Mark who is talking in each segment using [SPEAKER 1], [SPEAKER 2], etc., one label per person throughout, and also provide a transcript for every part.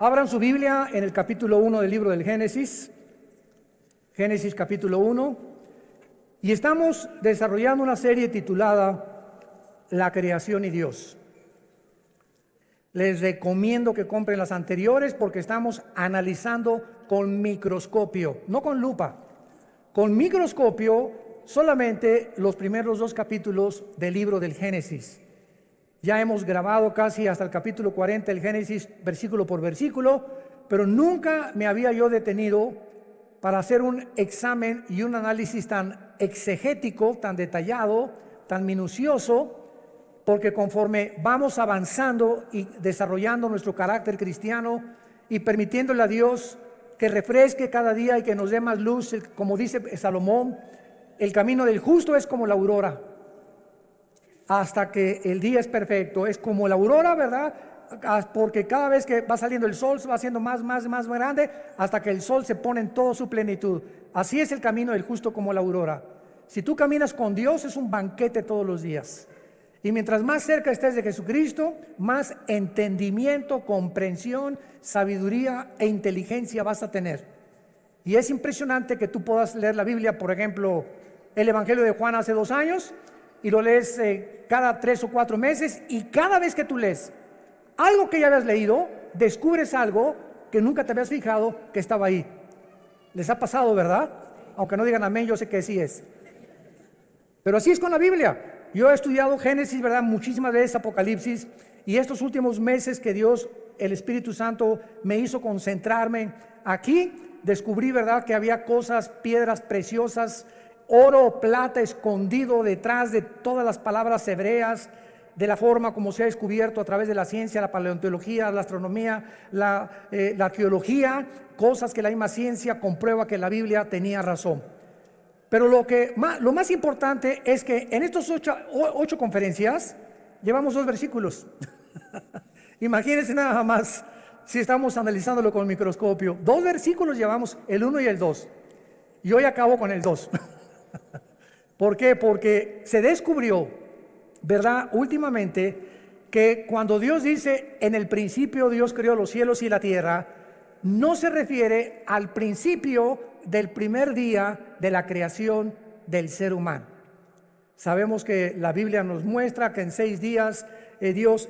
[SPEAKER 1] Abran su Biblia en el capítulo 1 del libro del Génesis. Génesis capítulo 1. Y estamos desarrollando una serie titulada La creación y Dios. Les recomiendo que compren las anteriores porque estamos analizando con microscopio, no con lupa. Con microscopio solamente los primeros 2 capítulos del libro del Génesis. Ya hemos grabado casi hasta el capítulo 40 del Génesis, versículo por versículo, pero nunca me había yo detenido para hacer un examen y un análisis tan exegético, tan detallado, tan minucioso, porque conforme vamos avanzando y desarrollando nuestro carácter cristiano y permitiéndole a Dios que refresque cada día y que nos dé más luz, como dice Salomón, el camino del justo es como la aurora, hasta que el día es perfecto. Es como la aurora, ¿verdad? Porque cada vez que va saliendo el sol se va haciendo más grande hasta que el sol se pone en toda su plenitud. Así es el camino del justo como la aurora. Si tú caminas con Dios es un banquete todos los días. Y mientras más cerca estés de Jesucristo, más entendimiento, comprensión, sabiduría e inteligencia vas a tener. Y es impresionante que tú puedas leer la Biblia, por ejemplo, el Evangelio de Juan hace 2 años, y lo lees cada 3 o 4 meses, y cada vez que tú lees algo que ya habías leído, descubres algo que nunca te habías fijado que estaba ahí. ¿Les ha pasado, verdad? Aunque no digan amén, yo sé que sí es. Pero así es con la Biblia. Yo he estudiado Génesis, ¿verdad?, muchísimas veces, Apocalipsis, y estos últimos meses que Dios, el Espíritu Santo, me hizo concentrarme aquí, descubrí, ¿verdad?, que había cosas, piedras preciosas, oro o plata escondido detrás de todas las palabras hebreas, de la forma como se ha descubierto a través de la ciencia, la paleontología, la astronomía, la arqueología, cosas que la misma ciencia comprueba que la Biblia tenía razón. Pero lo más importante es que en estos 8 conferencias llevamos 2 versículos. Imagínense nada más si estamos analizándolo con el microscopio. 2 versículos llevamos, el 1 y el 2. Y hoy acabo con el 2. ¿Por qué? Porque se descubrió, ¿verdad?, últimamente, que cuando Dios dice en el principio Dios creó los cielos y la tierra, no se refiere al principio del primer día de la creación del ser humano. Sabemos que la Biblia nos muestra que en 6 días Dios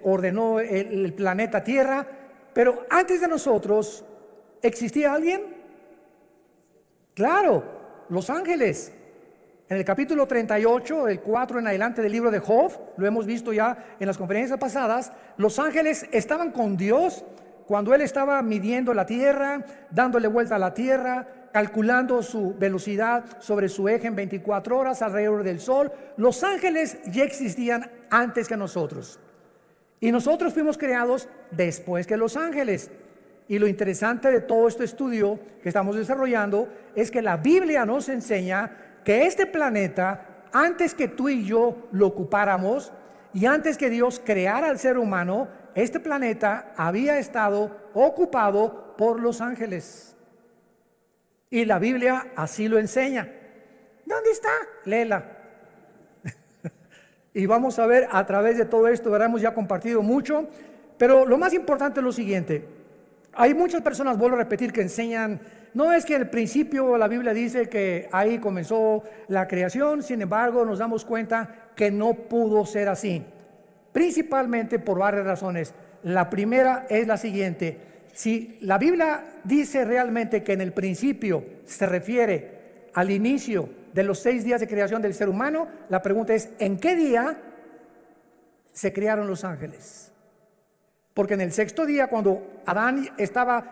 [SPEAKER 1] ordenó el planeta Tierra, pero antes de nosotros, ¿existía alguien? Claro, los ángeles. En el capítulo 38, el 4 en adelante del libro de Job, lo hemos visto ya en las conferencias pasadas, los ángeles estaban con Dios cuando Él estaba midiendo la tierra, dándole vuelta a la tierra, calculando su velocidad sobre su eje en 24 horas alrededor del sol. Los ángeles ya existían antes que nosotros. Y nosotros fuimos creados después que los ángeles. Y lo interesante de todo este estudio que estamos desarrollando es que la Biblia nos enseña que este planeta, antes que tú y yo lo ocupáramos y antes que Dios creara al ser humano, este planeta había estado ocupado por los ángeles. Y la Biblia así lo enseña. ¿Dónde está? Léela. Y vamos a ver a través de todo esto, ¿verdad? Hemos ya compartido mucho, pero lo más importante es lo siguiente. Hay muchas personas, vuelvo a repetir, que enseñan, no es que al principio la Biblia dice que ahí comenzó la creación, sin embargo nos damos cuenta que no pudo ser así, principalmente por varias razones. La primera es la siguiente: si la Biblia dice realmente que en el principio se refiere al inicio de los 6 días de creación del ser humano, la pregunta es, ¿en qué día se crearon los ángeles? Porque en el 6º día, cuando Adán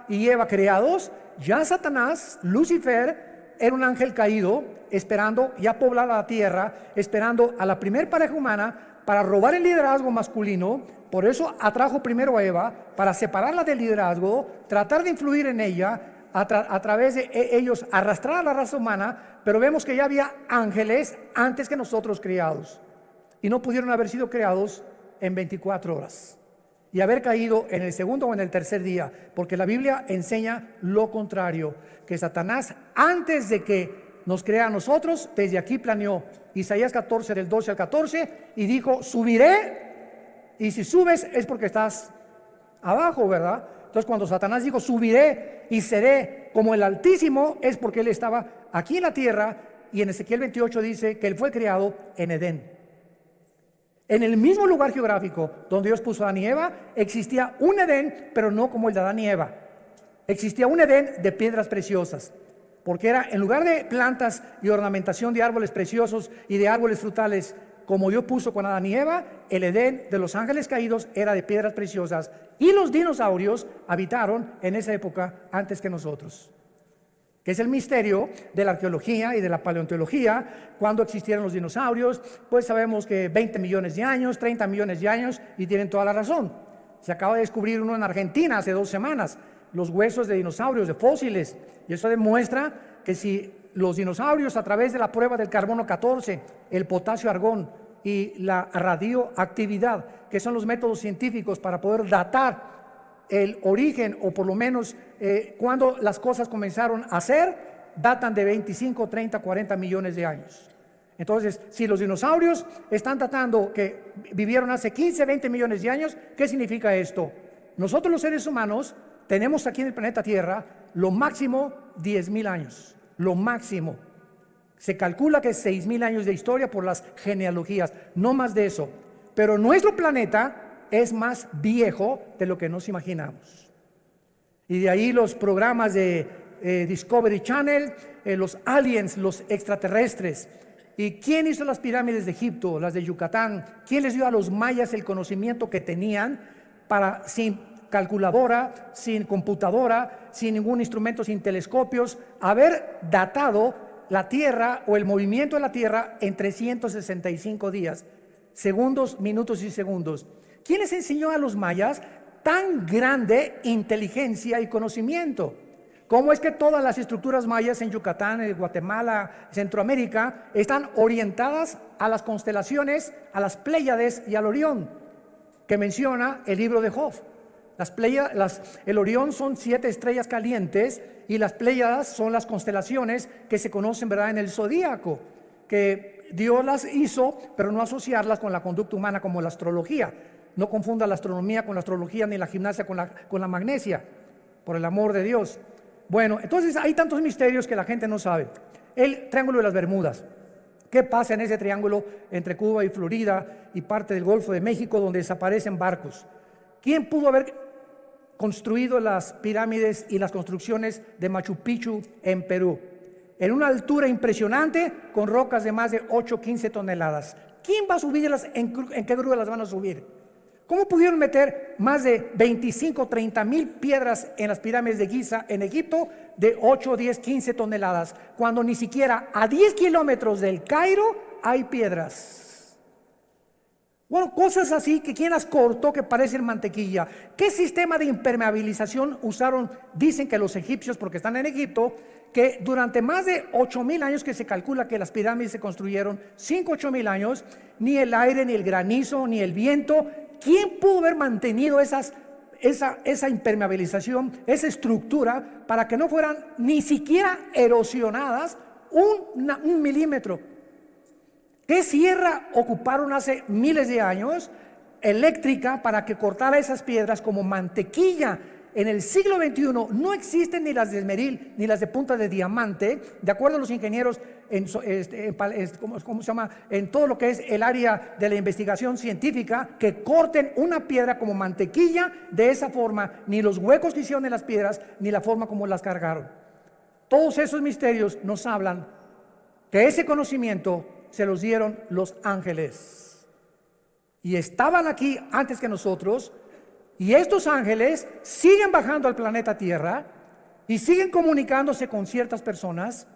[SPEAKER 1] y Eva creados, ya Satanás, Lucifer, era un ángel caído, esperando ya poblar la tierra, esperando a la primer pareja humana para robar el liderazgo masculino. Por eso atrajo primero a Eva, para separarla del liderazgo, tratar de influir en ella, a través de ellos arrastrar a la raza humana. Pero vemos que ya había ángeles antes que nosotros creados, y no pudieron haber sido creados en 24 horas. Y haber caído en el 2º o en el 3er día, porque la Biblia enseña lo contrario, que Satanás, antes de que nos crea a nosotros, desde aquí planeó. Isaías 14, del 12 al 14, y dijo: subiré, y si subes es porque estás abajo, ¿verdad? Entonces cuando Satanás dijo, subiré y seré como el Altísimo, es porque él estaba aquí en la tierra, y en Ezequiel 28 dice que él fue creado en Edén. En el mismo lugar geográfico donde Dios puso a Adán y Eva, existía un Edén, pero no como el de Adán y Eva. Existía un Edén de piedras preciosas, porque era en lugar de plantas y ornamentación de árboles preciosos y de árboles frutales, como Dios puso con Adán y Eva, el Edén de los ángeles caídos era de piedras preciosas, y los dinosaurios habitaron en esa época antes que nosotros, que es el misterio de la arqueología y de la paleontología. Cuando existieron los dinosaurios, pues sabemos que 20 millones de años, 30 millones de años, y tienen toda la razón. Se acaba de descubrir uno en Argentina hace 2 semanas, los huesos de dinosaurios, de fósiles, y eso demuestra que si los dinosaurios, a través de la prueba del carbono 14, el potasio argón y la radioactividad, que son los métodos científicos para poder datar el origen, o por lo menos cuando las cosas comenzaron a ser, datan de 25, 30, 40 millones de años. Entonces, si los dinosaurios están datando que vivieron hace 15, 20 millones de años, ¿qué significa esto? Nosotros los seres humanos tenemos aquí en el planeta Tierra lo máximo 10,000 años, lo máximo. Se calcula que es 6,000 años de historia por las genealogías, no más de eso. Pero nuestro planeta es más viejo de lo que nos imaginamos. Y de ahí los programas de Discovery Channel, los aliens, los extraterrestres. ¿Y quién hizo las pirámides de Egipto, las de Yucatán? ¿Quién les dio a los mayas el conocimiento que tenían para, sin calculadora, sin computadora, sin ningún instrumento, sin telescopios, haber datado la Tierra o el movimiento de la Tierra en 365 días, segundos, minutos y segundos? ¿Quién les enseñó a los mayas tan grande inteligencia y conocimiento? ¿Cómo es que todas las estructuras mayas en Yucatán, en Guatemala, Centroamérica, están orientadas a las constelaciones, a las Pléyades y al Orión, que menciona el libro de Job? El Orión son 7 estrellas calientes, y las Pléyadas son las constelaciones que se conocen, ¿verdad?, en el zodíaco, que Dios las hizo, pero no asociarlas con la conducta humana como la astrología. No confunda la astronomía con la astrología, ni la gimnasia con la magnesia, por el amor de Dios. Bueno, entonces hay tantos misterios que la gente no sabe. El Triángulo de las Bermudas. ¿Qué pasa en ese triángulo entre Cuba y Florida y parte del Golfo de México, donde desaparecen barcos? ¿Quién pudo haber construido las pirámides y las construcciones de Machu Picchu en Perú? En una altura impresionante, con rocas de más de 8, 15 toneladas. ¿Quién va a subirlas? ¿En qué grúa las van a subir? ¿Cómo pudieron meter más de 25, 30 mil piedras en las pirámides de Giza en Egipto de 8, 10, 15 toneladas, cuando ni siquiera a 10 kilómetros del Cairo hay piedras? Bueno, cosas así que quién las cortó que parecen mantequilla. ¿Qué sistema de impermeabilización usaron? Dicen que los egipcios, porque están en Egipto, que durante más de 8,000 años que se calcula que las pirámides se construyeron, 5, 8,000 años, ni el aire, ni el granizo, ni el viento. ¿Quién pudo haber mantenido esa impermeabilización, esa estructura, para que no fueran ni siquiera erosionadas un milímetro? ¿Qué sierra ocuparon hace miles de años eléctrica para que cortara esas piedras como mantequilla? En el siglo XXI no existen ni las de esmeril ni las de punta de diamante, de acuerdo a los ingenieros en todo lo que es el área de la investigación científica, que corten una piedra como mantequilla de esa forma, ni los huecos que hicieron en las piedras, ni la forma como las cargaron. Todos esos misterios nos hablan que ese conocimiento se los dieron los ángeles, y estaban aquí antes que nosotros. Y estos ángeles siguen bajando al planeta Tierra y siguen comunicándose con ciertas personas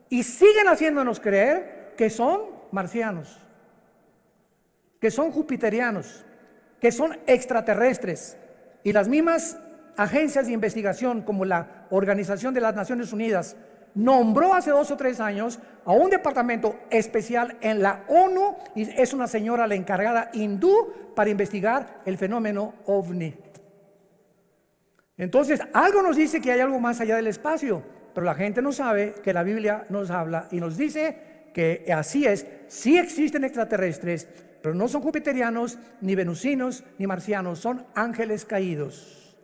[SPEAKER 1] y siguen haciéndonos creer que son marcianos, que son jupiterianos, que son extraterrestres. Y las mismas agencias de investigación, como la Organización de las Naciones Unidas, nombró hace 2 o 3 años a un departamento especial en la ONU, y es una señora la encargada hindú para investigar el fenómeno OVNI. Entonces, algo nos dice que hay algo más allá del espacio, pero la gente no sabe que la Biblia nos habla y nos dice que así es. Sí existen extraterrestres, pero no son jupiterianos, ni venusinos, ni marcianos, son ángeles caídos,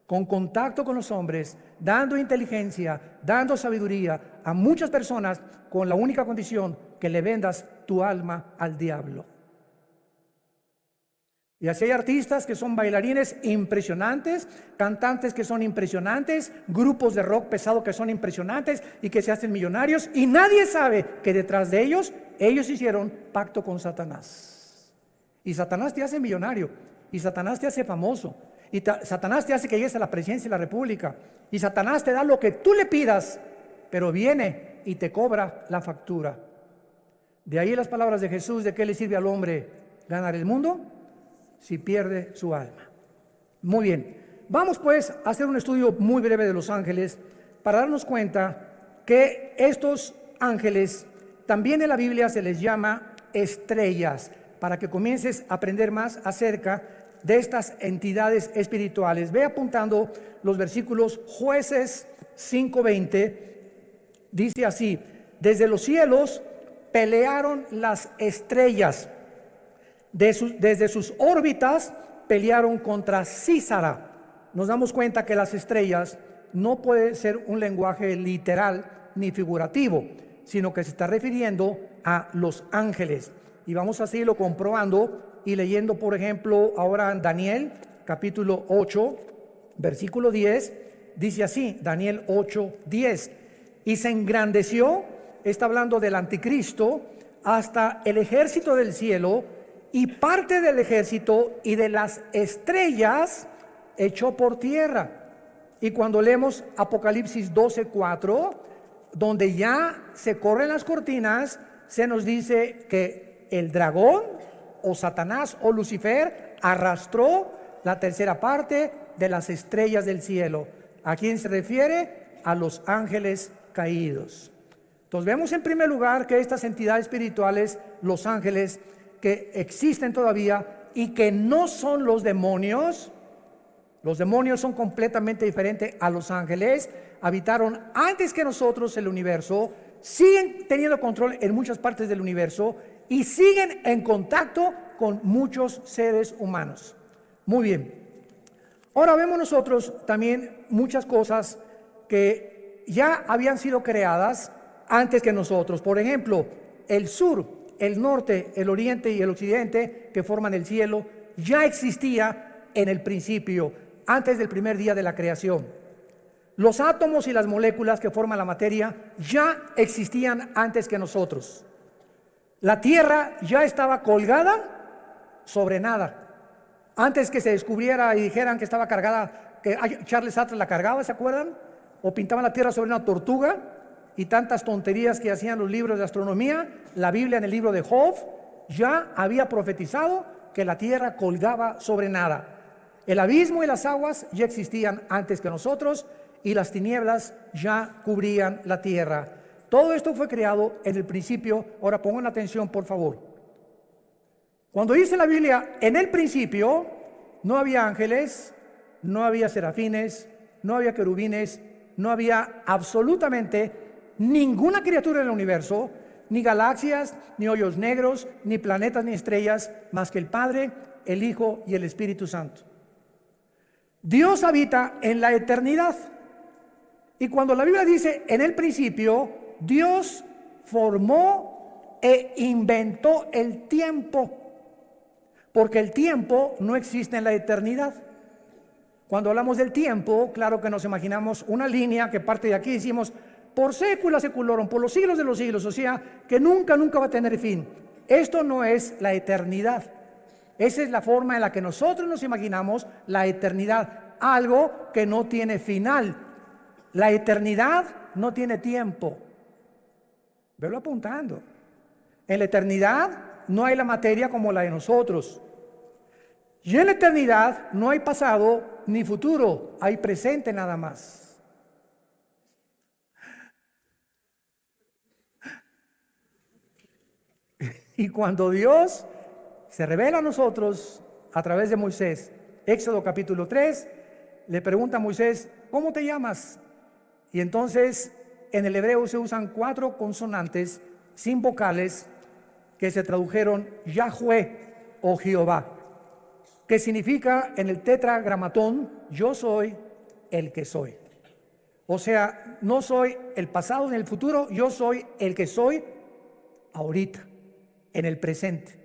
[SPEAKER 1] con contacto con los hombres, dando inteligencia, dando sabiduría a muchas personas, con la única condición que le vendas tu alma al diablo. Y así hay artistas que son bailarines impresionantes, cantantes que son impresionantes, grupos de rock pesado que son impresionantes y que se hacen millonarios, y nadie sabe que detrás de ellos hicieron pacto con Satanás. Y Satanás te hace millonario, y Satanás te hace famoso, y Satanás te hace que llegues a la presidencia de la república, y Satanás te da lo que tú le pidas, pero viene y te cobra la factura. De ahí las palabras de Jesús: ¿de qué le sirve al hombre ganar el mundo si pierde su alma? Muy bien, vamos pues a hacer un estudio muy breve de los ángeles para darnos cuenta que estos ángeles también en la Biblia se les llama estrellas, para que comiences a aprender más acerca de estas entidades espirituales. Ve apuntando los versículos. Jueces 5:20 dice así: desde los cielos pelearon las estrellas, desde sus órbitas pelearon contra Císara. Nos damos cuenta que las estrellas no puede ser un lenguaje literal ni figurativo, sino que se está refiriendo a los ángeles. Y vamos a seguirlo comprobando y leyendo, por ejemplo, ahora en Daniel capítulo 8, versículo 10, dice así, Daniel 8:10: y se engrandeció, está hablando del anticristo, hasta el ejército del cielo, y parte del ejército y de las estrellas echó por tierra. Y cuando leemos Apocalipsis 12:4, donde ya se corren las cortinas, se nos dice que el dragón o Satanás o Lucifer arrastró la tercera parte de las estrellas del cielo. ¿A quién se refiere? A los ángeles caídos. Entonces vemos en primer lugar que estas entidades espirituales, los ángeles, que existen todavía y que no son los demonios son completamente diferentes a los ángeles, habitaron antes que nosotros el universo, siguen teniendo control en muchas partes del universo y siguen en contacto con muchos seres humanos. Muy bien. Ahora vemos nosotros también muchas cosas que ya habían sido creadas antes que nosotros. Por ejemplo, el sur, el norte, el oriente y el occidente, que forman el cielo, ya existía en el principio, antes del primer día de la creación. Los átomos y las moléculas que forman la materia ya existían antes que nosotros. La tierra ya estaba colgada sobre nada. Antes que se descubriera y dijeran que estaba cargada, que Charles Atlas la cargaba, ¿se acuerdan? O pintaban la tierra sobre una tortuga, y tantas tonterías que hacían los libros de astronomía. La Biblia, en el libro de Job, ya había profetizado que la tierra colgaba sobre nada. El abismo y las aguas ya existían antes que nosotros, y las tinieblas ya cubrían la tierra. Todo esto fue creado en el principio. Ahora pongan atención, por favor. Cuando dice la Biblia, en el principio, no había ángeles, no había serafines, no había querubines, no había absolutamente ninguna criatura en el universo, ni galaxias, ni hoyos negros, ni planetas, ni estrellas, más que el Padre, el Hijo y el Espíritu Santo. Dios habita en la eternidad. Y cuando la Biblia dice en el principio, Dios formó e inventó el tiempo, porque el tiempo no existe en la eternidad. Cuando hablamos del tiempo, claro que nos imaginamos una línea que parte de aquí y decimos por sécula seculorum, por los siglos de los siglos, o sea, que nunca va a tener fin. Esto no es la eternidad. Esa es la forma en la que nosotros nos imaginamos la eternidad, algo que no tiene final. La eternidad no tiene tiempo. Velo apuntando. En la eternidad no hay la materia como la de nosotros. Y en la eternidad no hay pasado ni futuro, hay presente nada más. Y cuando Dios se revela a nosotros a través de Moisés, Éxodo capítulo 3, le pregunta a Moisés, ¿cómo te llamas? Y entonces en el hebreo se usan 4 consonantes sin vocales que se tradujeron Yahweh o Jehová, que significa en el tetragramatón, yo soy el que soy. O sea, no soy el pasado ni el futuro, yo soy el que soy ahorita, en el presente.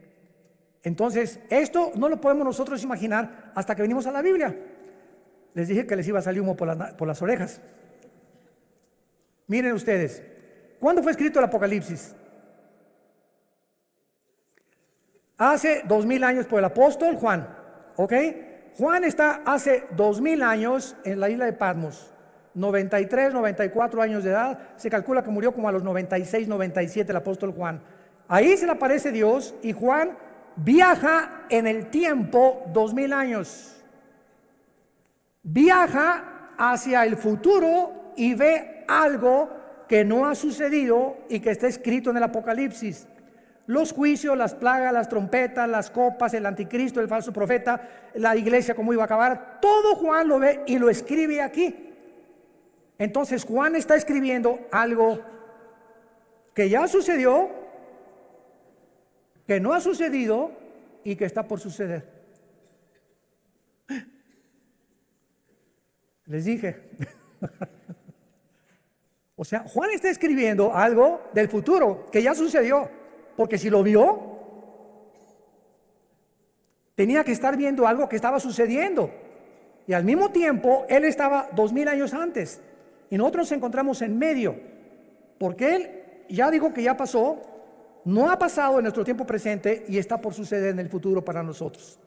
[SPEAKER 1] Entonces, esto no lo podemos nosotros imaginar hasta que venimos a la Biblia. Les dije que les iba a salir humo por las orejas. Miren ustedes, ¿cuándo fue escrito el Apocalipsis? Hace 2000 años por el apóstol Juan, ¿ok? Juan está hace 2000 años en la isla de Patmos, 93, 94 años de edad, se calcula que murió como a los 96, 97 el apóstol Juan. Ahí se le aparece Dios y Juan viaja en el tiempo 2000 años. Viaja hacia el futuro y ve algo que no ha sucedido y que está escrito en el Apocalipsis. Los juicios, las plagas, las trompetas, las copas, el anticristo, el falso profeta, la iglesia cómo iba a acabar, todo Juan lo ve y lo escribe aquí. Entonces Juan está escribiendo algo que ya sucedió, que no ha sucedido y que está por suceder. Les dije. O sea, Juan está escribiendo algo del futuro que ya sucedió, porque si lo vio, tenía que estar viendo algo que estaba sucediendo. Y al mismo tiempo, él estaba 2000 años antes. Y nosotros nos encontramos en medio, porque él ya dijo que ya pasó, no ha pasado en nuestro tiempo presente y está por suceder en el futuro para nosotros.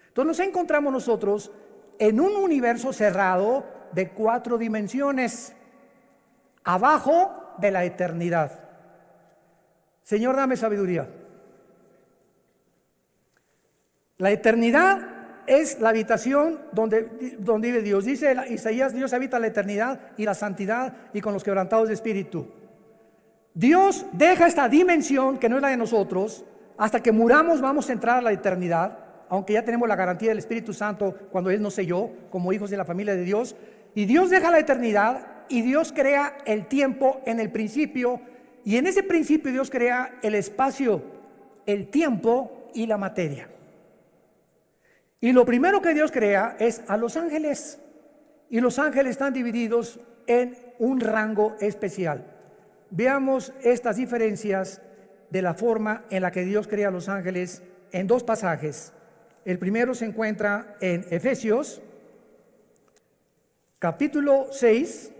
[SPEAKER 1] Entonces nos encontramos nosotros en un universo cerrado de 4 dimensiones, abajo de la eternidad. Señor, dame sabiduría. La eternidad es la habitación donde vive Dios. Dice Isaías, Dios habita la eternidad y la santidad y con los quebrantados de espíritu. Dios deja esta dimensión que no es la de nosotros. Hasta que muramos vamos a entrar a la eternidad, aunque ya tenemos la garantía del Espíritu Santo cuando Él nos selló como hijos de la familia de Dios. Y Dios deja la eternidad y Dios crea el tiempo en el principio. Y en ese principio Dios crea el espacio, el tiempo y la materia. Y lo primero que Dios crea es a los ángeles. Y los ángeles están divididos en un rango especial. Veamos estas diferencias de la forma en la que Dios crea a los ángeles en 2 pasajes. El primero se encuentra en Efesios, capítulo 6,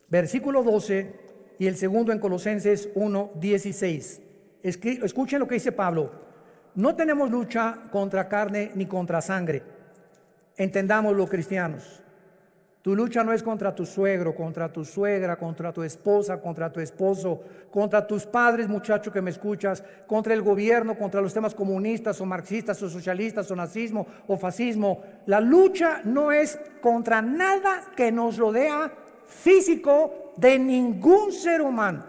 [SPEAKER 1] versículo 12, y el segundo en Colosenses 1, 16. Escuchen lo que dice Pablo. No tenemos lucha contra carne ni contra sangre. Entendámoslo, cristianos. Tu lucha no es contra tu suegro, contra tu suegra, contra tu esposa, contra tu esposo, contra tus padres, muchacho que me escuchas, contra el gobierno, contra los temas comunistas o marxistas o socialistas o nazismo o fascismo. La lucha no es contra nada que nos rodea físico de ningún ser humano,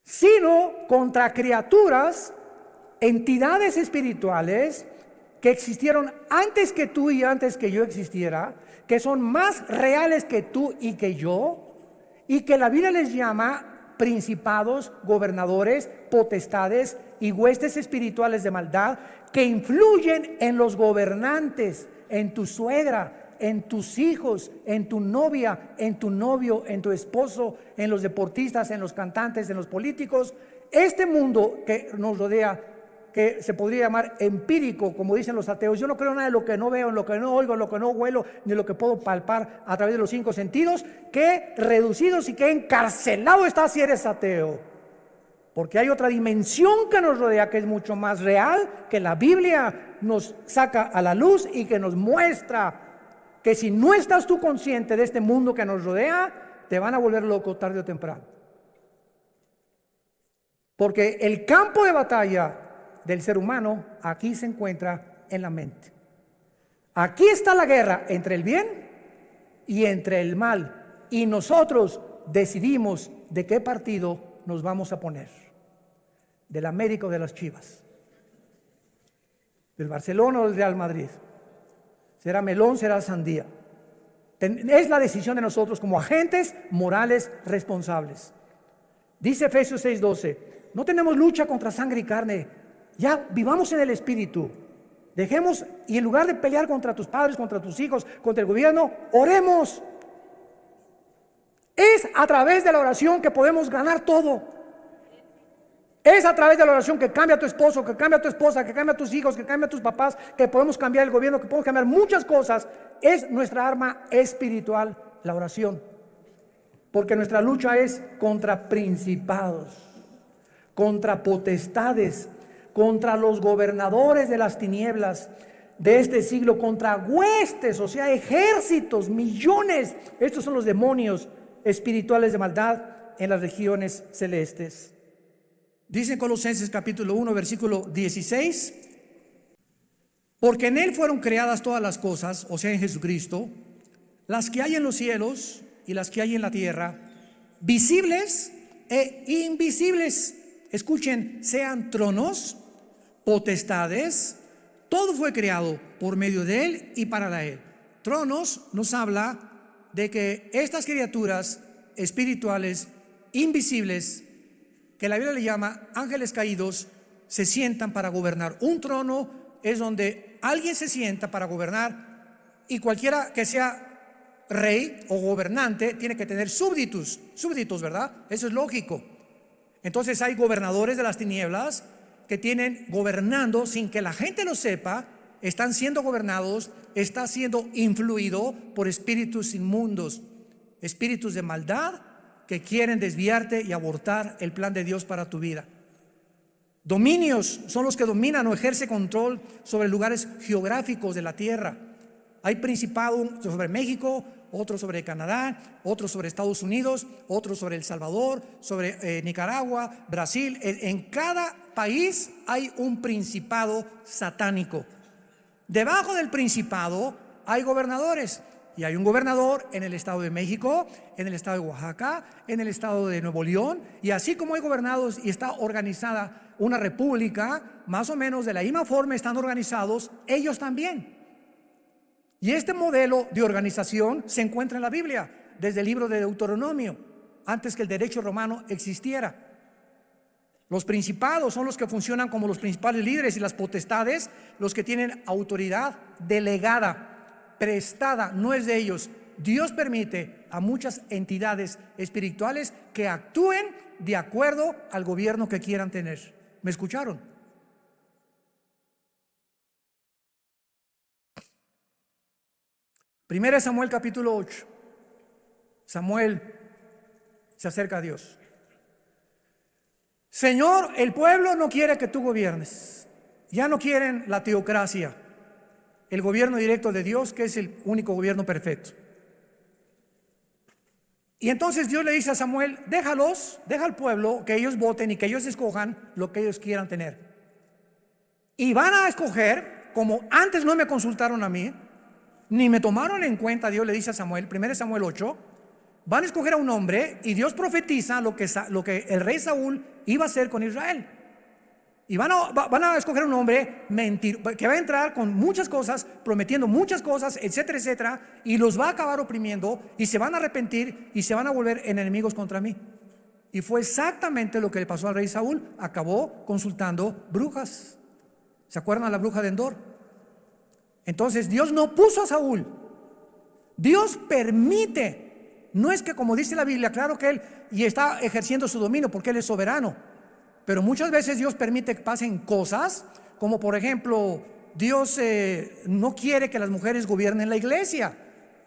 [SPEAKER 1] sino contra criaturas, entidades espirituales que existieron antes que tú y antes que yo existiera, que son más reales que tú y que yo, y que la Biblia les llama principados, gobernadores, potestades y huestes espirituales de maldad que influyen en los gobernantes, en tu suegra, en tus hijos, en tu novia, en tu novio, en tu esposo, en los deportistas, en los cantantes, en los políticos. Este mundo que nos rodea, que se podría llamar empírico, como dicen los ateos. Yo no creo nada de lo que no veo, en lo que no oigo, en lo que no huelo, ni lo que puedo palpar a través de los 5 sentidos. Qué reducidos y qué encarcelado estás si eres ateo. Porque hay otra dimensión que nos rodea que es mucho más real, que la Biblia nos saca a la luz y que nos muestra que si no estás tú consciente de este mundo que nos rodea, te van a volver loco tarde o temprano. Porque el campo de batalla del ser humano aquí se encuentra en la mente. Aquí está la guerra entre el bien y entre el mal, y nosotros decidimos de qué partido nos vamos a poner: del América o de las Chivas, del Barcelona o del Real Madrid. Será melón, será sandía. Es la decisión de nosotros como agentes morales responsables. Dice Efesios 6:12, no tenemos lucha contra sangre y carne, ya vivamos en el Espíritu. Dejemos, y en lugar de pelear contra tus padres, contra tus hijos, contra el gobierno, oremos. Es a través de la oración que podemos ganar todo. Es a través de la oración que cambia a tu esposo, que cambia a tu esposa, que cambia a tus hijos, que cambia a tus papás, que podemos cambiar el gobierno, que podemos cambiar muchas cosas. Es nuestra arma espiritual, la oración. Porque nuestra lucha es contra principados, contra potestades, contra los gobernadores de las tinieblas de este siglo, contra huestes, o sea, ejércitos, millones. Estos son los demonios espirituales de maldad en las regiones celestes. Dice en Colosenses capítulo 1, versículo 16, porque en Él fueron creadas todas las cosas, o sea, en Jesucristo, las que hay en los cielos y las que hay en la tierra, visibles e invisibles. Escuchen, sean tronos, potestades, todo fue creado por medio de Él y para Él. Tronos nos habla de que estas criaturas espirituales, invisibles, que la Biblia le llama ángeles caídos, se sientan para gobernar. Un trono es donde alguien se sienta para gobernar, y cualquiera que sea rey o gobernante tiene que tener súbditos, ¿verdad? Eso es lógico. Entonces hay gobernadores de las tinieblas que tienen gobernando sin que la gente lo sepa, están siendo gobernados, está siendo influido por espíritus inmundos, espíritus de maldad que quieren desviarte y abortar el plan de Dios para tu vida. Dominios son los que dominan o ejercen control sobre lugares geográficos de la tierra. Hay principado sobre México, otro sobre Canadá, otro sobre Estados Unidos, otro sobre El Salvador, sobre Nicaragua, Brasil. En cada país hay un principado satánico. Debajo del principado hay gobernadores. Y hay un gobernador en el estado de México, en el estado de Oaxaca, en el estado de Nuevo León. Y así como hay gobernados y está organizada una república, más o menos de la misma forma están organizados ellos también. Y este modelo de organización se encuentra en la Biblia, desde el libro de Deuteronomio, antes que el derecho romano existiera. Los principados son los que funcionan como los principales líderes, y las potestades, los que tienen autoridad delegada, prestada, no es de ellos. Dios permite a muchas entidades espirituales que actúen de acuerdo al gobierno que quieran tener. ¿Me escucharon? Primera Samuel capítulo 8. Samuel se acerca a Dios. Señor, el pueblo no quiere que tú gobiernes. Ya no quieren la teocracia, el gobierno directo de Dios, que es el único gobierno perfecto. Y entonces Dios le dice a Samuel: déjalos, deja al pueblo que ellos voten y que ellos escojan lo que ellos quieran tener. Y van a escoger, como antes no me consultaron a mí, ni me tomaron en cuenta, Dios le dice a Samuel, 1 Samuel 8, van a escoger a un hombre, y Dios profetiza lo que el rey Saúl iba a hacer con Israel. Y van a escoger un hombre que va a entrar con muchas cosas, prometiendo muchas cosas, etcétera, etcétera, y los va a acabar oprimiendo, y se van a arrepentir y se van a volver enemigos contra mí. Y fue exactamente lo que le pasó al rey Saúl. Acabó consultando brujas. ¿Se acuerdan de la bruja de Endor? Entonces Dios no puso a Saúl, Dios permite. No es que, como dice la Biblia, claro que él y está ejerciendo su dominio porque él es soberano, pero muchas veces Dios permite que pasen cosas, como por ejemplo, Dios no quiere que las mujeres gobiernen la iglesia,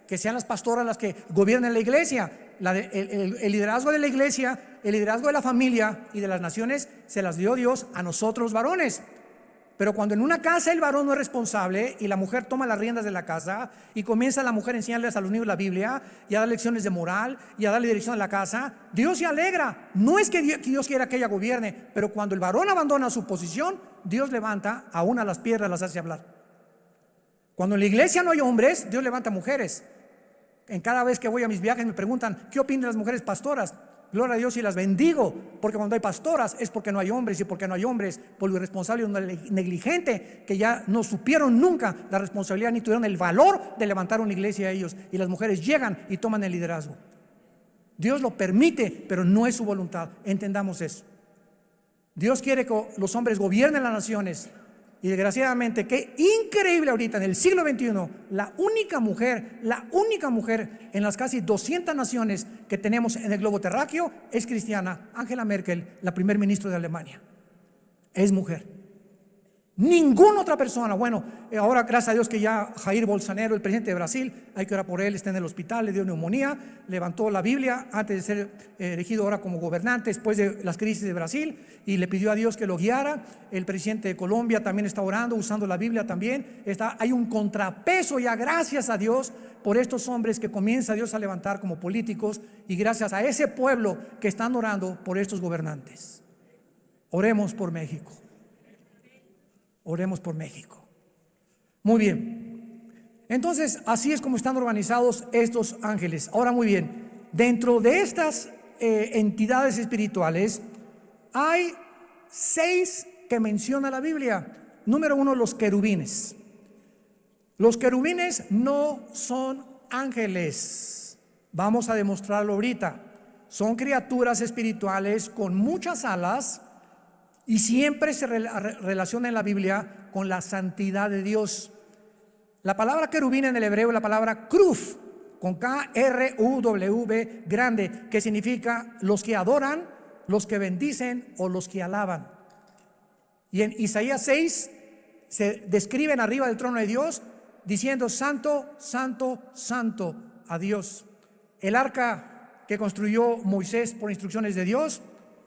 [SPEAKER 1] que sean las pastoras las que gobiernen la iglesia. El liderazgo de la iglesia, el liderazgo de la familia y de las naciones se las dio Dios a nosotros varones. Pero cuando en una casa el varón no es responsable y la mujer toma las riendas de la casa y comienza la mujer a enseñarles a los niños la Biblia y a dar lecciones de moral y a darle dirección a la casa, Dios se alegra. No es que Dios quiera que ella gobierne, pero cuando el varón abandona su posición, Dios levanta a una de las piedras, las hace hablar. Cuando en la iglesia no hay hombres, Dios levanta mujeres. En cada vez que voy a mis viajes me preguntan: ¿qué opinan las mujeres pastoras? Gloria a Dios y las bendigo, porque cuando hay pastoras es porque no hay hombres, y porque no hay hombres por lo irresponsable y negligente, que ya no supieron nunca la responsabilidad ni tuvieron el valor de levantar una iglesia a ellos, y las mujeres llegan y toman el liderazgo. Dios lo permite, pero no es su voluntad. Entendamos eso. Dios quiere que los hombres gobiernen las naciones. Y desgraciadamente, qué increíble ahorita en el siglo XXI, la única mujer en las casi 200 naciones que tenemos en el globo terráqueo es cristiana. Angela Merkel, la primer ministro de Alemania, es mujer. Ninguna otra persona. Bueno, ahora gracias a Dios que ya Jair Bolsonaro, el presidente de Brasil, hay que orar por él, está en el hospital, le dio neumonía, levantó la Biblia antes de ser elegido ahora como gobernante después de las crisis de Brasil y le pidió a Dios que lo guiara. El presidente de Colombia también está orando, usando la Biblia también. Hay un contrapeso ya, gracias a Dios, por estos hombres que comienza Dios a levantar como políticos y gracias a ese pueblo que están orando por estos gobernantes. Oremos por México. Oremos por México. Muy bien. Entonces, así es como están organizados estos ángeles. Ahora, muy bien, dentro de estas entidades espirituales hay 6 que menciona la Biblia. Número 1, los querubines. Los querubines no son ángeles. Vamos a demostrarlo ahorita. Son criaturas espirituales con muchas alas. Y siempre se relaciona en la Biblia con la santidad de Dios. La palabra querubín en el hebreo es la palabra kruf, con K-R-U-W grande, que significa los que adoran, los que bendicen o los que alaban. Y en Isaías 6 se describen arriba del trono de Dios diciendo: santo, santo, santo a Dios. El arca que construyó Moisés por instrucciones de Dios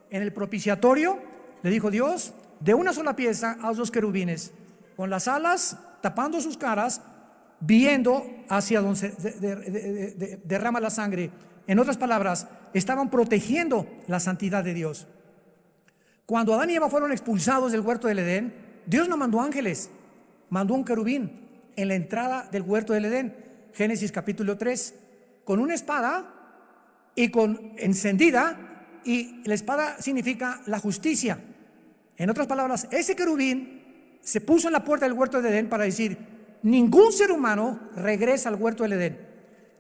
[SPEAKER 1] en el propiciatorio, le dijo Dios: de una sola pieza haz 2 querubines, con las alas tapando sus caras, viendo hacia donde se derrama la sangre. En otras palabras, estaban protegiendo la santidad de Dios. Cuando Adán y Eva fueron expulsados del huerto del Edén, Dios no mandó ángeles, mandó un querubín en la entrada del huerto del Edén. Génesis capítulo 3, con una espada y con encendida. Y la espada significa la justicia. En otras palabras, ese querubín se puso en la puerta del huerto del Edén para decir: ningún ser humano regresa al huerto del Edén,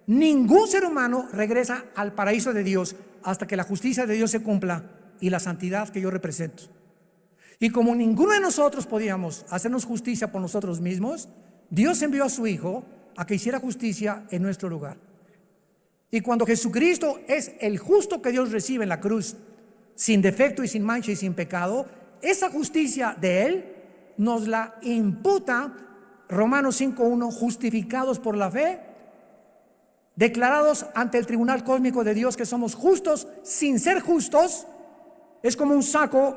[SPEAKER 1] ningún ser humano regresa al paraíso de Dios hasta que la justicia de Dios se cumpla y la santidad que yo represento. Y como ninguno de nosotros podíamos hacernos justicia por nosotros mismos, Dios envió a su Hijo a que hiciera justicia en nuestro lugar. Y cuando Jesucristo es el justo que Dios recibe en la cruz, sin defecto y sin mancha y sin pecado, esa justicia de Él nos la imputa Romanos 5:1, justificados por la fe, declarados ante el tribunal cósmico de Dios que somos justos sin ser justos. Es como un saco,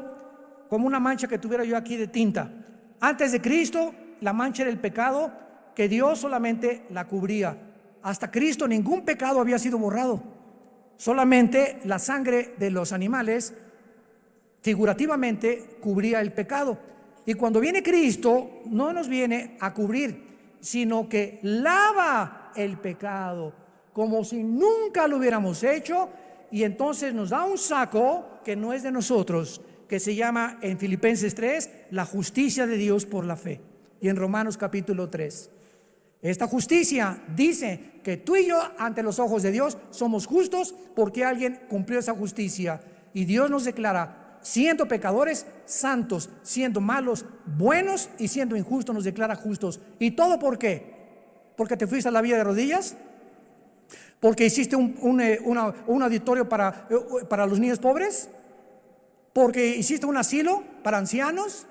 [SPEAKER 1] como una mancha que tuviera yo aquí de tinta. Antes de Cristo, la mancha era el pecado, que Dios solamente la cubría. Hasta Cristo ningún pecado había sido borrado, solamente la sangre de los animales figurativamente cubría el pecado. Y cuando viene Cristo, no nos viene a cubrir, sino que lava el pecado como si nunca lo hubiéramos hecho, y entonces nos da un saco que no es de nosotros, que se llama en Filipenses 3 la justicia de Dios por la fe, y en Romanos capítulo 3. Esta justicia dice que tú y yo ante los ojos de Dios somos justos porque alguien cumplió esa justicia, y Dios nos declara, siendo pecadores, santos; siendo malos, buenos; y siendo injustos, nos declara justos. ¿Y todo por qué? ¿Porque te fuiste a la villa de rodillas? ¿Porque hiciste un auditorio para los niños pobres? ¿Porque hiciste un asilo para ancianos?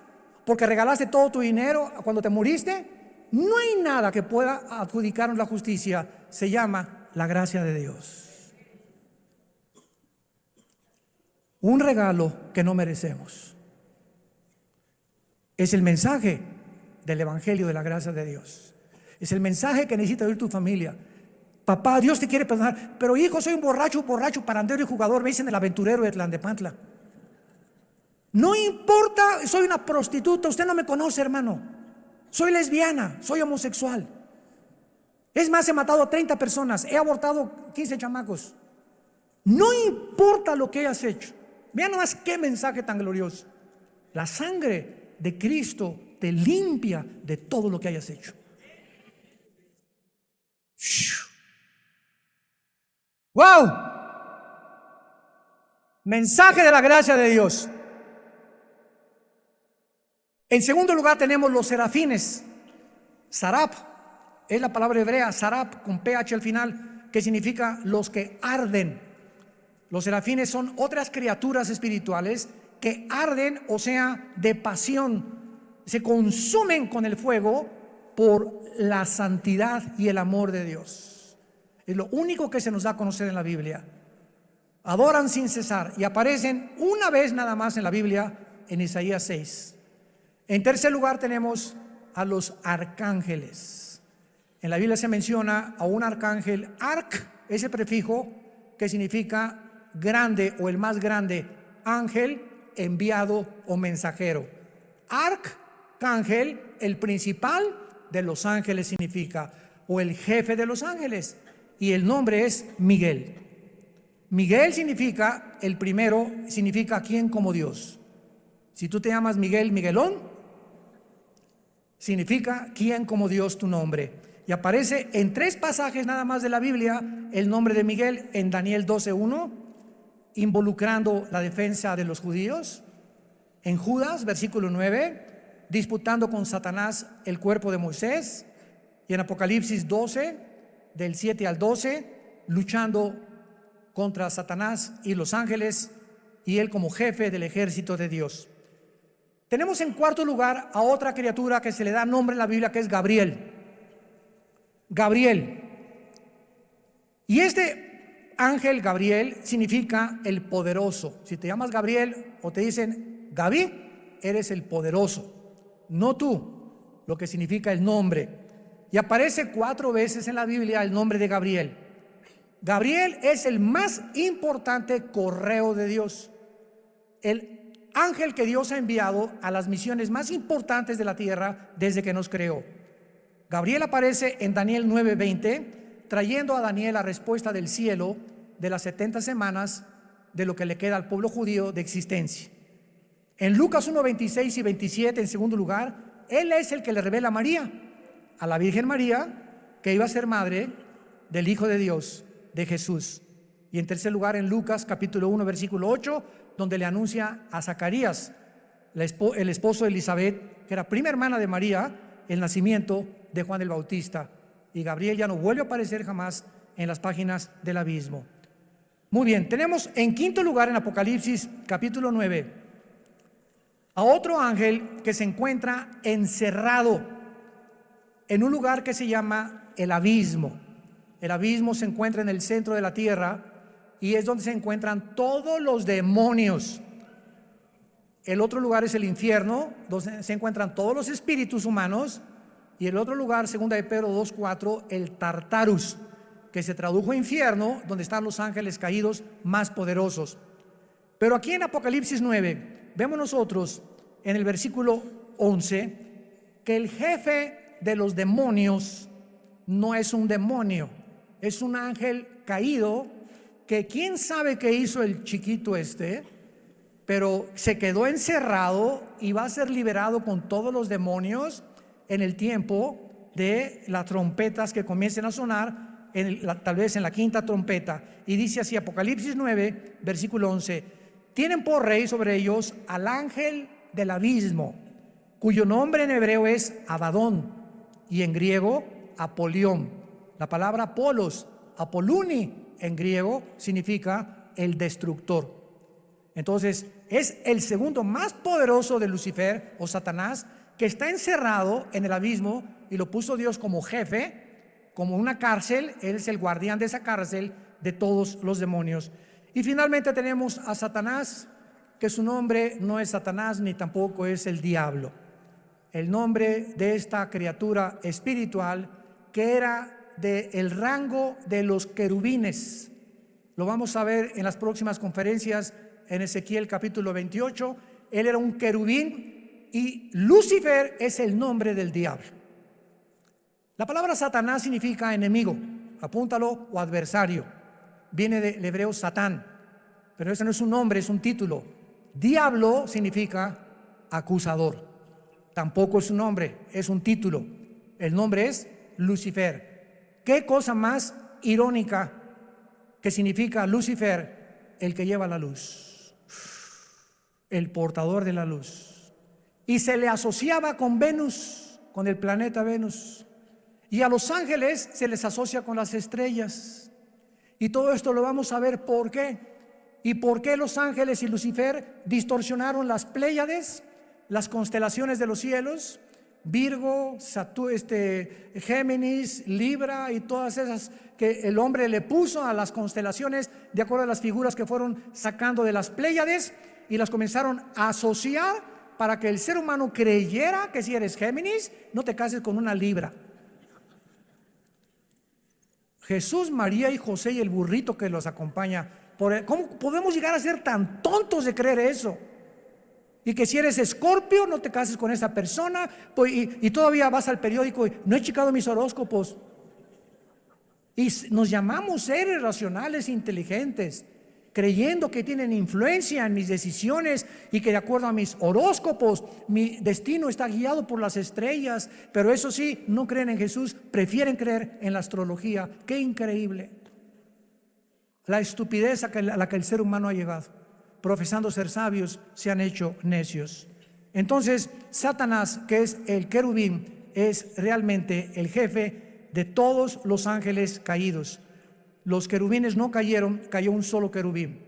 [SPEAKER 1] ¿Porque regalaste todo tu dinero cuando te moriste? No hay nada que pueda adjudicarnos la justicia. Se llama la gracia de Dios. Un regalo que no merecemos. Es el mensaje del Evangelio de la gracia de Dios. Es el mensaje que necesita oír tu familia. Papá, Dios te quiere perdonar, pero hijo, soy un borracho, parandero y jugador, me dicen el aventurero de Tlanepantla. No importa, soy una prostituta, usted no me conoce, hermano. Soy lesbiana, soy homosexual. Es más, he matado a 30 personas, he abortado 15 chamacos. No importa lo que hayas hecho. Vean nomás qué mensaje tan glorioso. La sangre de Cristo te limpia de todo lo que hayas hecho. ¡Wow! Mensaje de la gracia de Dios. En segundo lugar tenemos los serafines. Sarap es la palabra hebrea, sarap con ph al final, que significa los que arden. Los serafines son otras criaturas espirituales que arden, o sea, de pasión, se consumen con el fuego por la santidad y el amor de Dios. Es lo único que se nos da a conocer en la Biblia. Adoran sin cesar y aparecen una vez nada más en la Biblia, en Isaías 6. En tercer lugar tenemos a los arcángeles. En la Biblia se menciona a un arcángel, arc, ese prefijo que significa grande o el más grande, ángel, enviado o mensajero. Arcángel, el principal de los ángeles significa, o el jefe de los ángeles, y el nombre es Miguel. Miguel significa, el primero significa quién como Dios. Si tú te llamas Miguel, Miguelón, significa quién como Dios tu nombre. Y aparece en 3 pasajes nada más de la Biblia el nombre de Miguel, en Daniel 12:1, involucrando la defensa de los judíos; en Judas, versículo 9, disputando con Satanás el cuerpo de Moisés; y en Apocalipsis 12, del 7 al 12, luchando contra Satanás y los ángeles, y él como jefe del ejército de Dios. Tenemos en cuarto lugar a otra criatura que se le da nombre en la Biblia, que es Gabriel. Gabriel. Y este ángel Gabriel significa el poderoso. Si te llamas Gabriel o te dicen Gaby, eres el poderoso, no tú, lo que significa el nombre. Y aparece 4 veces en la Biblia el nombre de Gabriel. Gabriel es el más importante correo de Dios, el ángel que Dios ha enviado a las misiones más importantes de la tierra desde que nos creó. Gabriel aparece en Daniel 9:20, trayendo a Daniel la respuesta del cielo de las 70 semanas de lo que le queda al pueblo judío de existencia. En Lucas 1:26 y 27, en segundo lugar, él es el que le revela a María, a la Virgen María, que iba a ser madre del Hijo de Dios, de Jesús. Y en tercer lugar, en Lucas capítulo 1 versículo 8, donde le anuncia a Zacarías, el esposo de Elizabeth, que era prima hermana de María, el nacimiento de Juan el Bautista. Y Gabriel ya no vuelve a aparecer jamás en las páginas del abismo. Muy bien, tenemos en quinto lugar en Apocalipsis capítulo 9 a otro ángel que se encuentra encerrado en un lugar que se llama el abismo. El abismo se encuentra en el centro de la tierra y es donde se encuentran todos los demonios. El otro lugar es el infierno, donde se encuentran todos los espíritus humanos. Y el otro lugar, segunda de Pedro 2:4, el Tartarus, que se tradujo infierno, donde están los ángeles caídos más poderosos. Pero aquí en Apocalipsis 9 vemos nosotros en el versículo 11 que el jefe de los demonios no es un demonio, es un ángel caído, que quién sabe qué hizo el chiquito pero se quedó encerrado y va a ser liberado con todos los demonios en el tiempo de las trompetas que comiencen a sonar, tal vez en la quinta trompeta. Y dice así, Apocalipsis 9, versículo 11: tienen por rey sobre ellos al ángel del abismo, cuyo nombre en hebreo es Abadón y en griego Apolión. La palabra Apolos, Apoluni en griego, significa el destructor. Entonces es el segundo más poderoso de Lucifer o Satanás, que está encerrado en el abismo, y lo puso Dios como jefe, como una cárcel. Él es el guardián de esa cárcel de todos los demonios. Y finalmente tenemos a Satanás, que su nombre no es Satanás ni tampoco es el diablo. El nombre de esta criatura espiritual, que era del rango de los querubines, lo vamos a ver en las próximas conferencias en Ezequiel capítulo 28. Él era un querubín y Lucifer es el nombre del diablo. La palabra Satanás significa enemigo, apúntalo, o adversario. Viene del hebreo Satán, pero ese no es un nombre, es un título. Diablo significa acusador, tampoco es un nombre, es un título. El nombre es Lucifer. ¿Qué cosa más irónica que significa Lucifer, el que lleva la luz? el portador de la luz. Y se le asociaba con Venus, con el planeta Venus. Y a los ángeles se les asocia con las estrellas. Y todo esto lo vamos a ver por qué. Y por qué los ángeles y Lucifer distorsionaron las Pléyades, las constelaciones de los cielos, Virgo, Géminis, Libra y todas esas que el hombre le puso a las constelaciones de acuerdo a las figuras que fueron sacando de las Pléyades, y las comenzaron a asociar para que el ser humano creyera que si eres Géminis, no te cases con una Libra. Jesús, María y José y el burrito que los acompaña. ¿Cómo podemos llegar a ser tan tontos de creer eso? Y que si eres Escorpio, no te cases con esa persona, pues, y todavía vas al periódico y no he checado mis horóscopos. Y nos llamamos seres racionales, inteligentes, creyendo que tienen influencia en mis decisiones y que de acuerdo a mis horóscopos mi destino está guiado por las estrellas. Pero eso sí, no creen en Jesús, prefieren creer en la astrología. ¡Qué increíble! La estupidez a la que el ser humano ha llegado. Profesando ser sabios, se han hecho necios. Entonces, Satanás, que es el querubín, es realmente el jefe de todos los ángeles caídos. Los querubines no cayeron, cayó un solo querubín.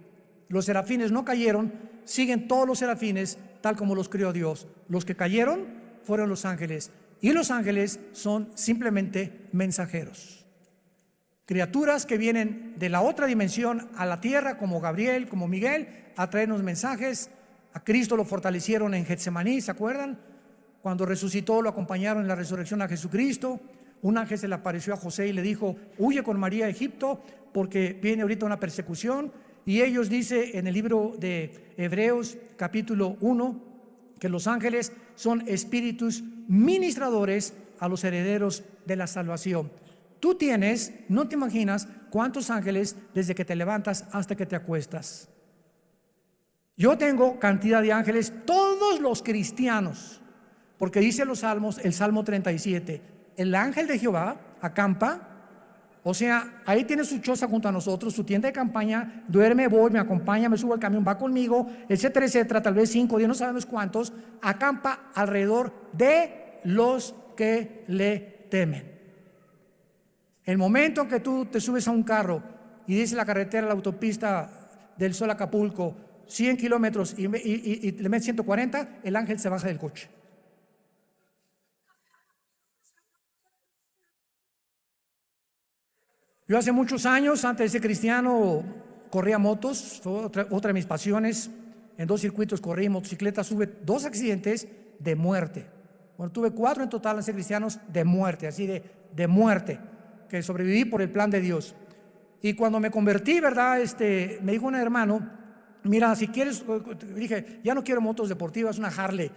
[SPEAKER 1] Los serafines no cayeron, siguen todos los serafines tal como los creó Dios. Los que cayeron fueron los ángeles, y los ángeles son simplemente mensajeros. Criaturas que vienen de la otra dimensión a la tierra, como Gabriel, como Miguel, a traernos mensajes. A Cristo lo fortalecieron en Getsemaní, ¿se acuerdan? Cuando resucitó, lo acompañaron en la resurrección a Jesucristo. Un ángel se le apareció a José y le dijo: huye con María a Egipto porque viene ahorita una persecución. Y ellos, dice en el libro de Hebreos capítulo 1, que los ángeles son espíritus ministradores a los herederos de la salvación. Tú tienes, no te imaginas cuántos ángeles desde que te levantas hasta que te acuestas. Yo tengo cantidad de ángeles, todos los cristianos, porque dice los salmos, el Salmo 37, el ángel de Jehová acampa, o sea, ahí tiene su choza junto a nosotros, su tienda de campaña, duerme, voy, me acompaña, me subo al camión, va conmigo, etcétera, etcétera, tal vez 5, 10, no sabemos cuántos, acampa alrededor de los que le temen. El momento en que tú te subes a un carro y dice la carretera, la autopista del Sol a Acapulco, 100 kilómetros y le metes 140, el ángel se baja del coche. Yo hace muchos años, antes de ser cristiano, corría motos, fue otra de mis pasiones. En 2 circuitos corrí motocicleta, tuve 2 accidentes de muerte. Bueno, tuve 4 en total al ser cristianos de muerte, así de muerte, que sobreviví por el plan de Dios. Y cuando me convertí, ¿verdad? Me dijo un hermano: mira, si quieres, dije, ya no quiero motos deportivas, una Harley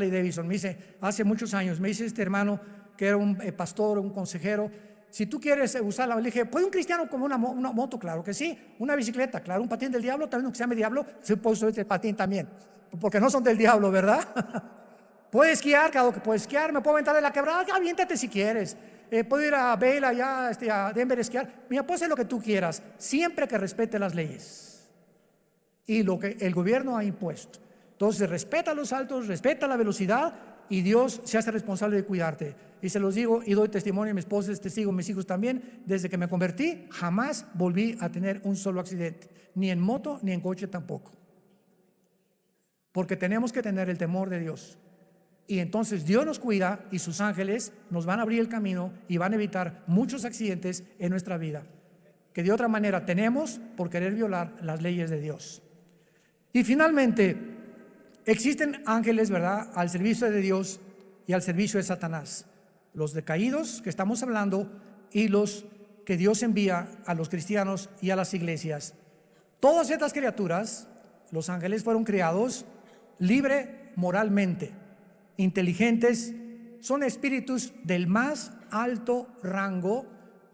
[SPEAKER 1] Davidson. Me dice, hace muchos años, me dice este hermano, que era un pastor, un consejero: si tú quieres usarla, le dije, ¿puede un cristiano como una moto? Claro que sí. Una bicicleta, claro. Un patín del diablo, también aunque se llame diablo, se puede usar este patín también, porque no son del diablo, ¿verdad? Puedes esquiar, claro que puedes esquiar. Me puedo aventar de la quebrada, aviéntate si quieres. Puedo ir a Vail, allá a Denver, a esquiar. Mira, puedes hacer lo que tú quieras, siempre que respete las leyes y lo que el gobierno ha impuesto. Entonces, respeta los saltos, respeta la velocidad, y Dios se hace responsable de cuidarte. Y se los digo y doy testimonio, mi esposa es testigo, mis hijos también. Desde que me convertí, jamás volví a tener un solo accidente, ni en moto, ni en coche tampoco. Porque tenemos que tener el temor de Dios. Y entonces Dios nos cuida, y sus ángeles nos van a abrir el camino y van a evitar muchos accidentes en nuestra vida, que de otra manera tenemos por querer violar las leyes de Dios. Y finalmente, existen ángeles, ¿verdad?, al servicio de Dios y al servicio de Satanás. Los decaídos que estamos hablando y los que Dios envía a los cristianos y a las iglesias. Todas estas criaturas, los ángeles, fueron creados libre moralmente, inteligentes, son espíritus del más alto rango,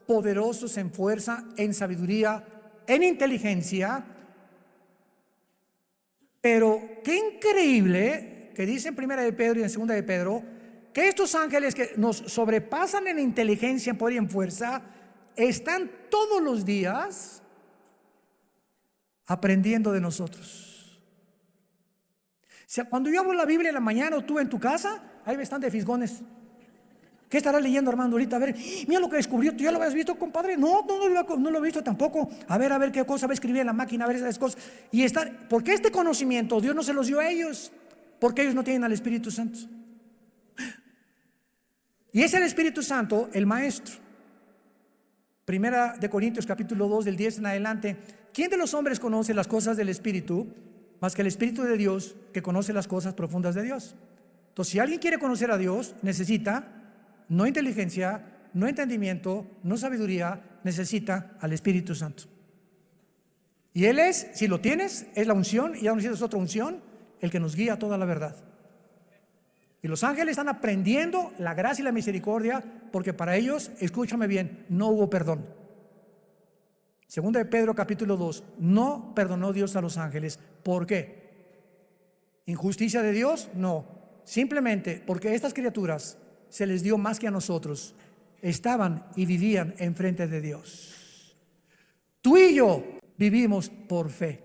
[SPEAKER 1] poderosos en fuerza, en sabiduría, en inteligencia. Pero qué increíble que dice en 1 de Pedro y en 2 de Pedro que estos ángeles que nos sobrepasan en inteligencia, en poder y en fuerza, están todos los días aprendiendo de nosotros. sea, cuando yo abro la Biblia en la mañana o tú en tu casa, ahí me están de fisgones. ¿Qué estarás leyendo, Armando, ahorita? A ver, mira lo que descubrió. ¿Tú ya lo habías visto, compadre? No lo he visto tampoco. A ver qué cosa va a escribir en la máquina, a ver esas cosas. Y porque este conocimiento Dios no se los dio a ellos, porque ellos no tienen al Espíritu Santo. Y es el Espíritu Santo el maestro. Primera de Corintios capítulo 2 del 10 en adelante. ¿Quién de los hombres conoce las cosas del Espíritu más que el Espíritu de Dios, que conoce las cosas profundas de Dios? Entonces, si alguien quiere conocer a Dios, necesita no inteligencia, no entendimiento, no sabiduría, necesita al Espíritu Santo. Y Él es, si lo tienes, es la unción, y ya no necesitas otra unción, el que nos guía a toda la verdad. Y los ángeles están aprendiendo la gracia y la misericordia, porque para ellos, escúchame bien, no hubo perdón. Segunda de Pedro capítulo 2, no perdonó Dios a los ángeles. ¿Por qué? ¿Injusticia de Dios? No. Simplemente porque estas criaturas se les dio más que a nosotros. Estaban y vivían enfrente de Dios. Tú y yo vivimos por fe.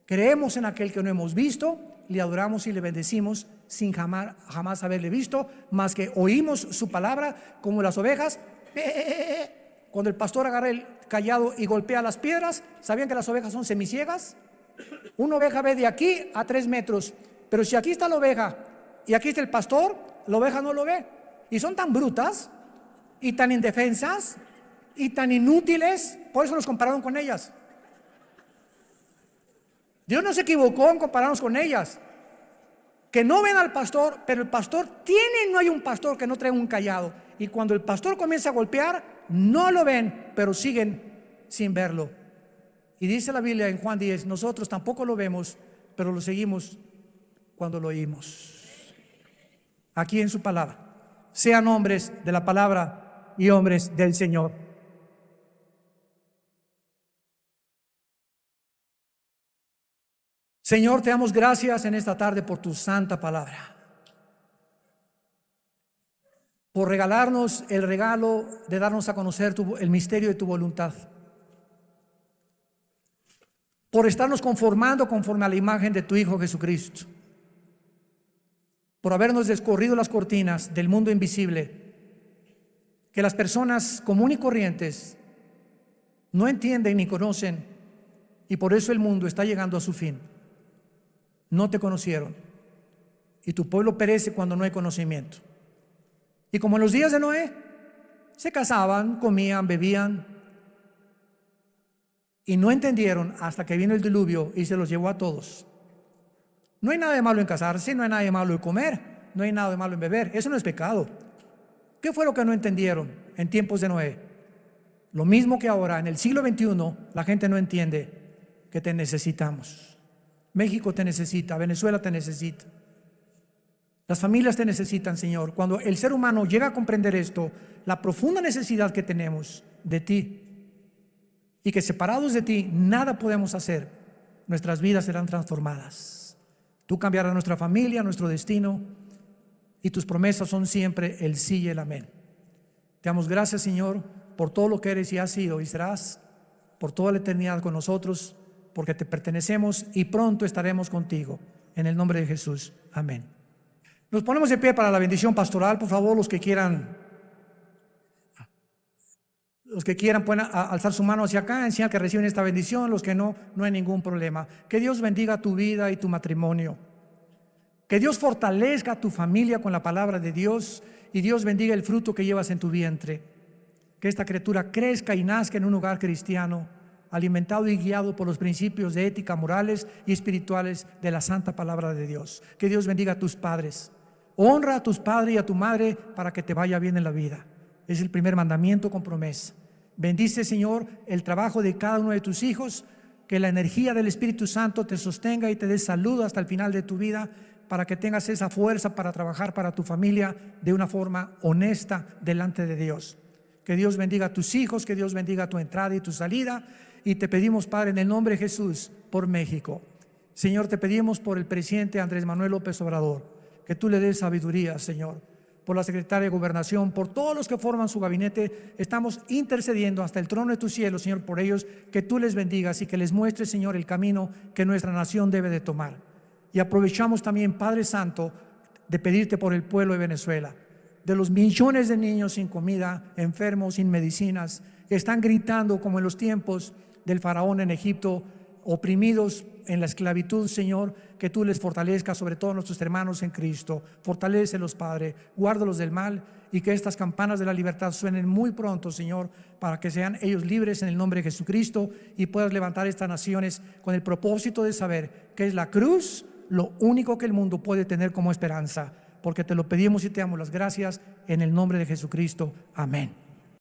[SPEAKER 1] Creemos en aquel que no hemos visto, le adoramos y le bendecimos sin jamás haberle visto, más que oímos su palabra como las ovejas. Cuando el pastor agarra el cayado y golpea las piedras, ¿sabían que las ovejas son semiciegas? Una oveja ve de aquí a 3 metros, pero si aquí está la oveja y aquí está el pastor, la oveja no lo ve. Y son tan brutas y tan indefensas y tan inútiles, por eso nos compararon con ellas. Dios no se equivocó en compararnos con ellas, que no ven al pastor, pero el pastor no hay un pastor que no traiga un cayado. Y cuando el pastor comienza a golpear, no lo ven, pero siguen sin verlo. Y dice la Biblia en Juan 10, nosotros tampoco lo vemos, pero lo seguimos cuando lo oímos. Aquí en su palabra. Sean hombres de la palabra y hombres del Señor. Señor, te damos gracias en esta tarde por tu santa palabra, por regalarnos el regalo de darnos a conocer el misterio de tu voluntad, por estarnos conformando conforme a la imagen de tu Hijo Jesucristo, por habernos descorrido las cortinas del mundo invisible, que las personas comunes y corrientes no entienden ni conocen, y por eso el mundo está llegando a su fin. No te conocieron, y tu pueblo perece cuando no hay conocimiento. Y como en los días de Noé, se casaban, comían, bebían, y no entendieron hasta que vino el diluvio y se los llevó a todos. No hay nada de malo en casarse, no hay nada de malo en comer, no hay nada de malo en beber, eso no es pecado. ¿Qué fue lo que no entendieron en tiempos de Noé? Lo mismo que ahora, en el siglo XXI, la gente no entiende que te necesitamos. México te necesita, Venezuela te necesita. Las familias te necesitan, Señor. Cuando el ser humano llega a comprender esto, la profunda necesidad que tenemos de ti, y que separados de ti nada podemos hacer, nuestras vidas serán transformadas. Tú cambiarás nuestra familia, nuestro destino, y tus promesas son siempre el sí y el amén. Te damos gracias, Señor, por todo lo que eres y has sido y serás por toda la eternidad con nosotros, porque te pertenecemos y pronto estaremos contigo. En el nombre de Jesús. Amén. Nos ponemos de pie para la bendición pastoral. Por favor, los que quieran pueden alzar su mano hacia acá, en señal que reciben esta bendición. Los que no hay ningún problema. Que Dios bendiga tu vida y tu matrimonio. Que Dios fortalezca tu familia con la palabra de Dios, y Dios bendiga el fruto que llevas en tu vientre. Que esta criatura crezca y nazca en un hogar cristiano, alimentado y guiado por los principios de ética, morales y espirituales de la santa palabra de Dios. Que Dios bendiga a tus padres. Honra a tus padres y a tu madre para que te vaya bien en la vida. Es el primer mandamiento con promesa. Bendice, Señor, el trabajo de cada uno de tus hijos. Que la energía del Espíritu Santo te sostenga y te dé salud hasta el final de tu vida, para que tengas esa fuerza para trabajar para tu familia de una forma honesta delante de Dios. Que Dios bendiga a tus hijos, que Dios bendiga tu entrada y tu salida. Y te pedimos, Padre, en el nombre de Jesús, por México. Señor, te pedimos por el presidente Andrés Manuel López Obrador, que tú le des sabiduría, Señor. Por la secretaria de Gobernación, por todos los que forman su gabinete, estamos intercediendo hasta el trono de tu cielo, Señor, por ellos, que tú les bendigas y que les muestres, Señor, el camino que nuestra nación debe de tomar. Y aprovechamos también, Padre Santo, de pedirte por el pueblo de Venezuela, de los millones de niños sin comida, enfermos, sin medicinas, que están gritando como en los tiempos del faraón en Egipto, oprimidos en la esclavitud. Señor, que tú les fortalezcas, sobre todo a nuestros hermanos en Cristo. Fortalécelos, Padre, guárdalos del mal, y que estas campanas de la libertad suenen muy pronto, Señor, para que sean ellos libres en el nombre de Jesucristo, y puedas levantar estas naciones con el propósito de saber que es la cruz lo único que el mundo puede tener como esperanza, porque te lo pedimos y te damos las gracias en el nombre de Jesucristo. Amén.